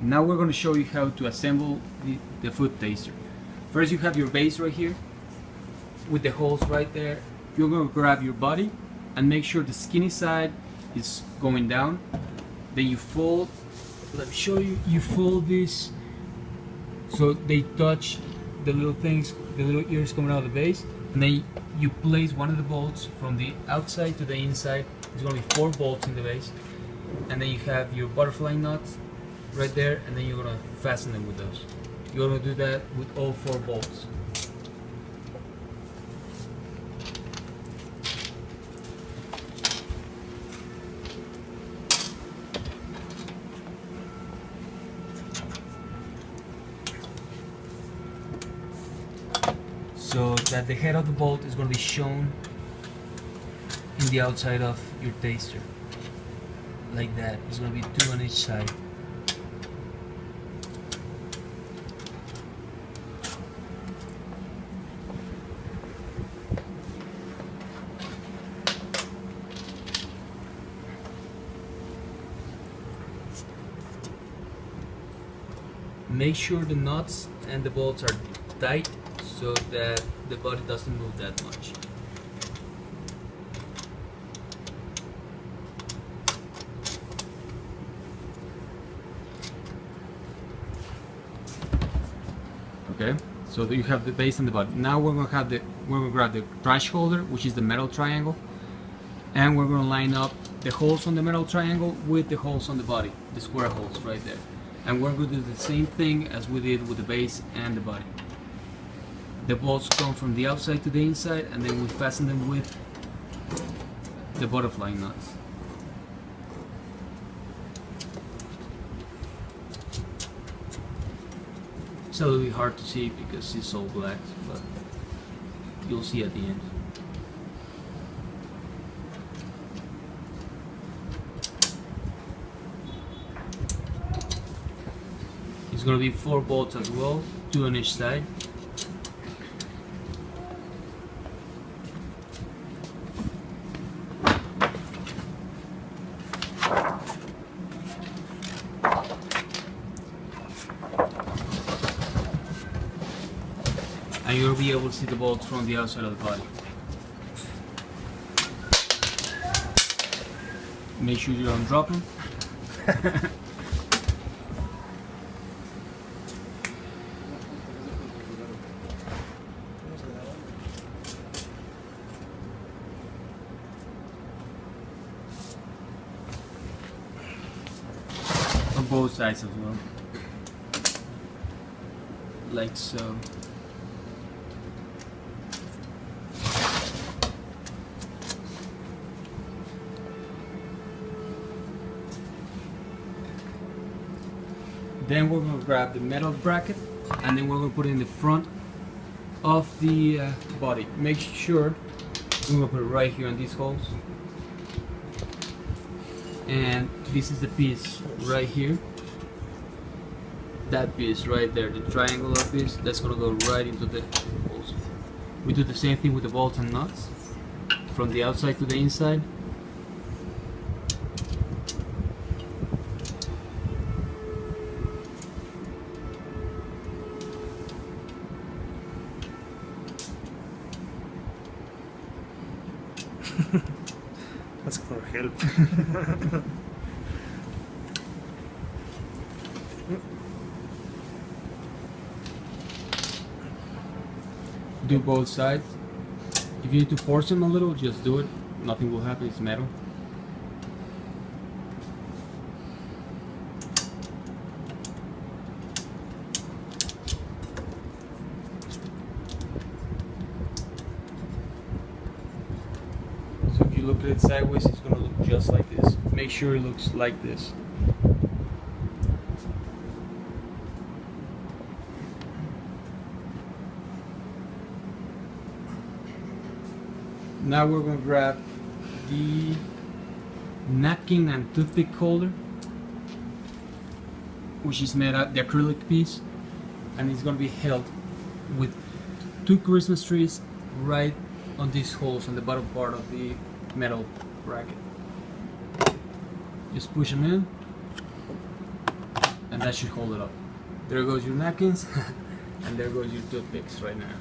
Now we're going to show you how to assemble the food taster. First, you have your base right here with the holes right there. You're going to grab your body and make sure the skinny side is going down. Then you fold, let me show you, you fold this so they touch the little things, the little ears coming out of the base, and then you place one of the bolts from the outside to the inside. There's going to be 4 bolts in the base, and then you have your butterfly nuts right there, and then you're going to fasten them with those. You're going to do that with all 4 bolts. So that the head of the bolt is going to be shown in the outside of your taster, like that. It's going to be 2 on each side. Make sure the nuts and the bolts are tight so that the body doesn't move that much. Okay, so you have the base and the body. Now we're going to grab the trash holder, which is the metal triangle, and we're going to line up the holes on the metal triangle with the holes on the body, the square holes right there. And we're going to do the same thing as we did with the base and the body. The bolts come from the outside to the inside, and then we fasten them with the butterfly nuts. It's a little bit hard to see because it's all black, but you'll see at the end. It's going to be 4 bolts as well, 2 on each side. And you'll be able to see the bolts from the outside of the body. Make sure you don't drop them. On both sides as well, like so. Then we're going to grab the metal bracket, and then we're going to put it in the front of the body. Make sure we're going to put it right here on these holes. And this is the piece right here. That piece right there, the triangular piece, that's going to go right into the holes. We do the same thing with the bolts and nuts, from the outside to the inside. Ask for help. Do both sides. If you need to force them a little, just do it. Nothing will happen, it's metal. So if you look at it sideways, it's going to look just like this. Make sure it looks like this. Now we're going to grab the napkin and toothpick holder, which is made out the acrylic piece, and it's going to be held with 2 Christmas trees right on these holes on the bottom part of the metal bracket. Just push them in and that should hold it up. There goes your napkins, and there goes your toothpicks right now.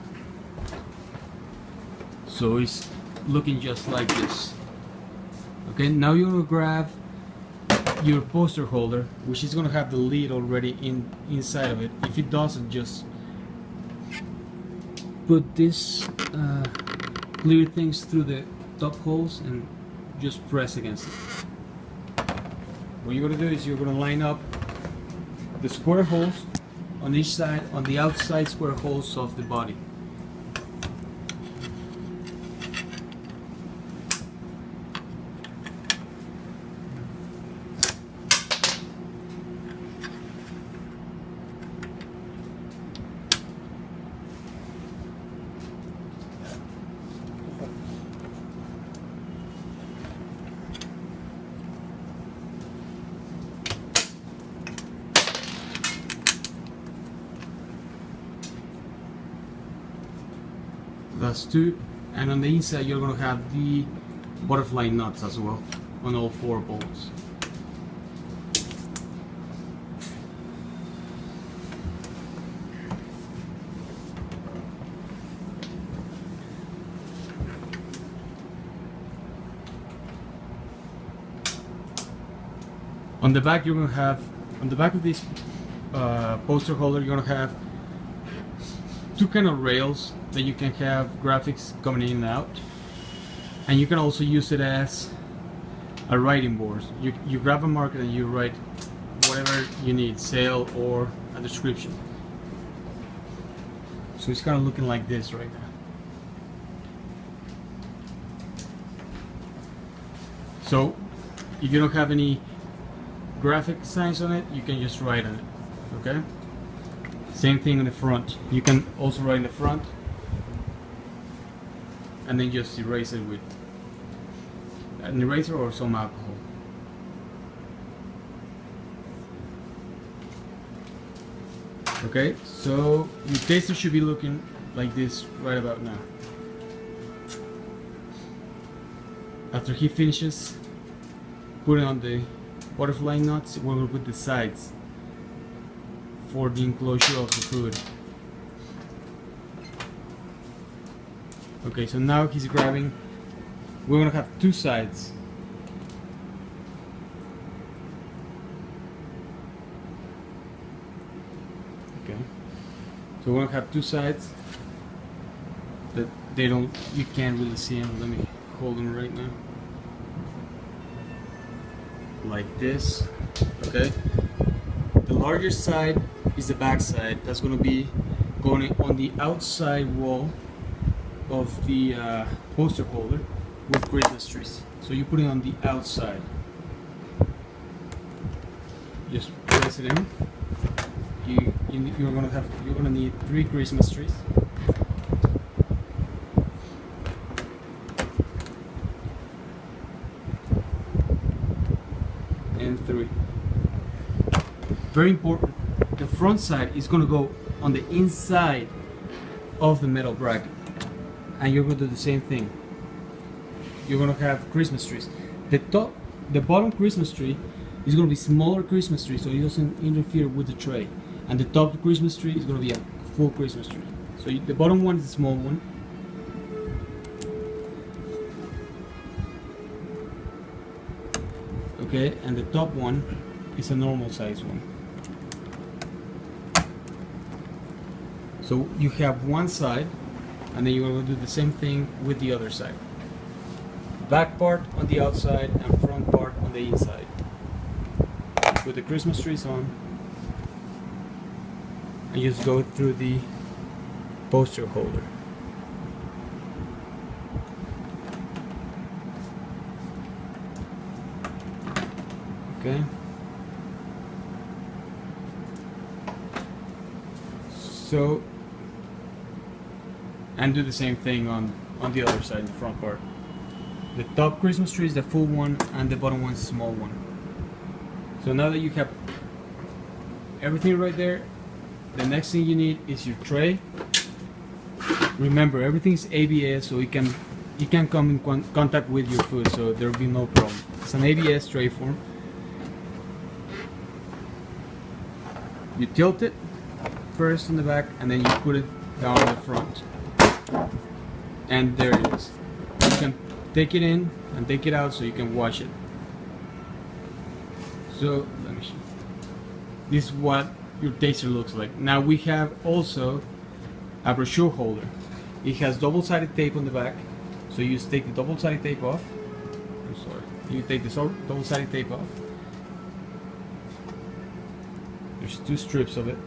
So it's looking just like this. Okay, now you're gonna grab your poster holder, which is gonna have the lid already inside of it. If it doesn't, just put this clear things through the top holes and just press against it. What you're gonna do is you're gonna line up the square holes on each side, on the outside square holes of the body. That's two, and on the inside you're going to have the butterfly nuts as well on all 4 bolts. On the back you're going to have, on the back of this poster holder, you're going to have 2 kind of rails that you can have graphics coming in and out, and you can also use it as a writing board. You grab a marker and you write whatever you need, sale or a description. So it's kind of looking like this right now. So if you don't have any graphic signs on it, you can just write on it. Okay, same thing on the front. You can also write in the front and then just erase it with an eraser or some alcohol. Okay, so your taster should be looking like this right about now. After he finishes putting on the butterfly nuts, we're going to put the sides for the enclosure of the food. Okay, so now he's grabbing, we're going to have 2 sides. Okay, so we're going to have 2 sides that they don't, you can't really see them. Let me hold them right now. Like this. Okay, the larger side is the back side. That's going to be going on the outside wall of the poster holder with Christmas trees. So you put it on the outside. Just press it in. You're gonna need 3 Christmas trees. And 3. Very important. The front side is gonna go on the inside of the metal bracket. And you're going to do the same thing. You're going to have Christmas trees. The bottom Christmas tree is going to be smaller Christmas tree, so it doesn't interfere with the tray. And the top Christmas tree is going to be a full Christmas tree. So the bottom one is the small one. Okay, and the top one is a normal size one. So you have one side, and then you're going to do the same thing with the other side. Back part on the outside and front part on the inside. Put the Christmas trees on and just go through the poster holder. Okay. So, and do the same thing on the other side, the front part. The top Christmas tree is the full one and the bottom one is the small one. So now that you have everything right there, the next thing you need is your tray. Remember, everything's ABS, so it can come in contact with your food, so there will be no problem. It's an ABS tray form. You tilt it first on the back, and then you put it down on the front. And there it is. You can take it in and take it out so you can wash it. So let me show you. This is what your taster looks like. Now we have also a brochure holder. It has double-sided tape on the back, so you just take the double-sided tape off. I'm sorry. You take this double-sided tape off. There's 2 strips of it.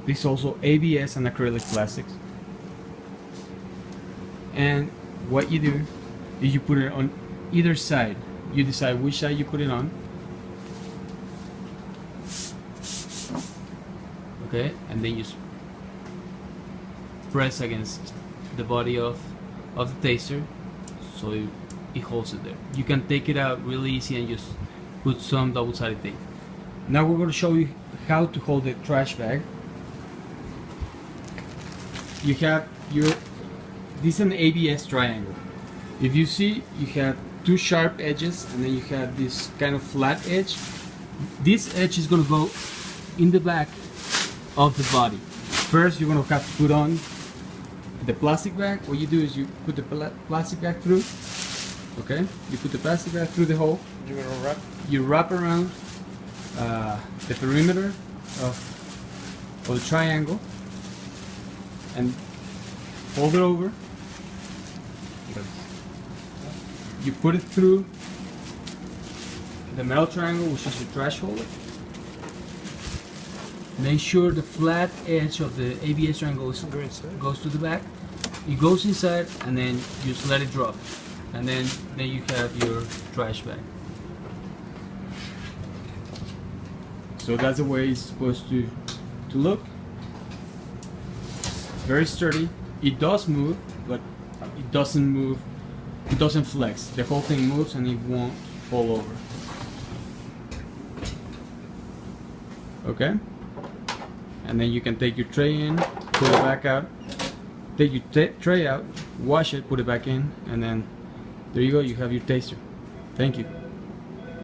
This is also ABS and acrylic plastics. And what you do is you put it on either side. You decide which side you put it on. Okay, and then you press against the body of the taster so it holds it there. You can take it out really easy and just put some double-sided tape. Now we're going to show you how to hold the trash bag. You have this is an ABS triangle. If you see, you have 2 sharp edges, and then you have this kind of flat edge. This edge is going to go in the back of the body. First, you're going to have to put on the plastic bag. What you do is you put the plastic bag through. Okay, you put the plastic bag through the hole. You're gonna wrap? You wrap around the perimeter of the triangle and fold it over. You put it through the metal triangle, which is your trash holder. Make sure the flat edge of the ABS triangle goes to the back. It goes inside, and then you just let it drop, and then you have your trash bag. So that's the way it's supposed to look. Very sturdy. It does move, but it doesn't move. It doesn't flex. The whole thing moves and it won't fall over. Okay? And then you can take your tray in, put it back out, take your tray out, wash it, put it back in, and then there you go, you have your taster. Thank you.